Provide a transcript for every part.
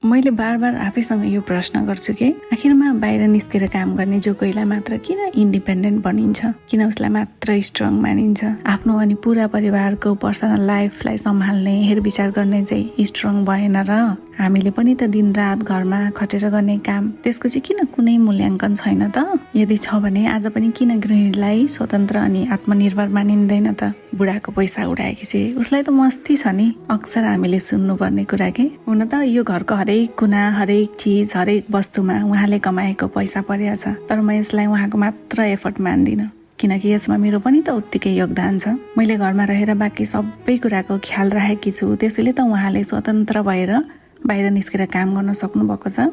मैले बार आफैसँग यो प्रश्न गर्छु कि आखिरमा बाहिर निस्केर काम गर्ने जो कोहीलाई मात्र किन इन्डिपेन्डेन्ट बनिन्छ, किन उसलाई मात्र स्ट्रङ मानिन्छ। आफ्नो अनि पुरा परिवारको पर्सनल लाइफलाई सम्हाल्ने हेरविचार गर्ने चाहिँ स्ट्रङ भएन र हामीले पनि त दिनरात घरमा खटेर गर्ने काम, त्यसको चाहिँ किन कुनै मूल्याङ्कन छैन त। यदि छ भने आज पनि किन गृहिणीलाई स्वतन्त्र अनि आत्मनिर्भर मानिँदैन त। बुढाको पैसा उडाएपछि उसलाई त मस्ती छ नि, अक्सर हामीले सुन्नुपर्ने कुरा के। हुन त यो घरको हरेक कुना, हरेक चिज, हरेक वस्तुमा उहाँले कमाएको पैसा परेको छ, तर म यसलाई उहाँको मात्र एफर्ट मान्दिनँ, किनकि यसमा मेरो पनि त उत्तिकै योगदान छ। मैले घरमा रहेर बाँकी सबै कुराको ख्याल राखेकी छु, त्यसैले त उहाँले स्वतन्त्र भएर बाहिर निस्केर काम गर्न सक्नु भएको छ।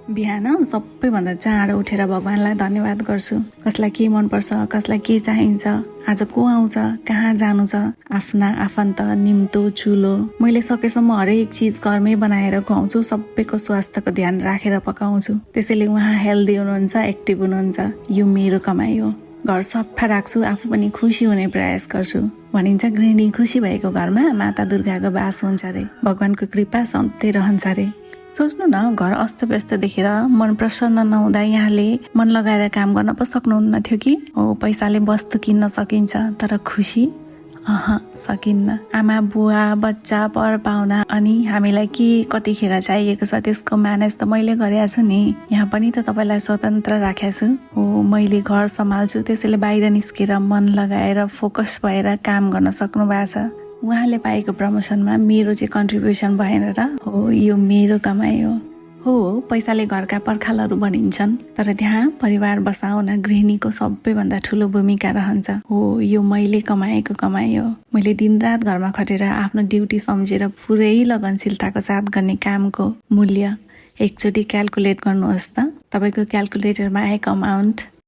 बिहान सबैभन्दा चाँडो उठेर भगवानलाई धन्यवाद गर्छु। कसलाई के मनपर्छ, कसलाई के चाहिन्छ, आज को आउँछ, कहाँ जानु छ, आफ्ना आफन्त, निम्तो, चुलो, मैले सकेसम्म हरेक चिज घरमै बनाएर खुवाउँछु। सबैको स्वास्थ्यको ध्यान राखेर पकाउँछु, त्यसैले उहाँ हेल्दी हुनुहुन्छ, एक्टिभ हुनुहुन्छ। यो मेरो कमाइ हो। घर सफा राख्छु, आफू पनि खुसी हुने प्रयास गर्छु। भनिन्छ गृहिणी खुसी भएको घरमा माता दुर्गाको बास हुन्छ रे, भगवानको कृपा सधैँ रहन्छ रे। सोच्नु न, घर अस्तव्यस्त देखेर मन प्रसन्न नहुँदा यहाँले मन लगाएर काम गर्न पो सक्नुहुन्न थियो कि। हो, पैसाले वस्तु किन्न सकिन्छ, तर खुसी सकिन्न। आमा बुवा बच्चा पर पाहुना अनि हामीलाई के कतिखेर चाहिएको छ त्यसको म्यानेज त मैले गरेको छु नि। यहाँ पनि त तपाईँलाई स्वतन्त्र राखेको छु। हो, मैले घर सम्हाल्छु, त्यसैले बाहिर निस्केर मन लगाएर फोकस भएर काम गर्न सक्नु भएको छ। उहाँले पाएको प्रमोसनमा मेरो चाहिँ कन्ट्रिब्युसन भएन र। हो, यो मेरो कमाइ हो। पैसाले घरका पर्खालहरू बनिन्छन्, तर त्यहाँ परिवार बसाउन गृहिणीको सबैभन्दा ठुलो भूमिका रहन्छ। हो, यो मैले कमाएको कमाइ हो। मैले दिनरात घरमा खटेर आफ्नो ड्युटी सम्झेर पुरै लगनशीलताको साथ गर्ने कामको मूल्य एकचोटि क्याल्कुलेट गर्नुहोस् त। तपाईँको क्याल्कुलेटरमा आएको अमाउन्ट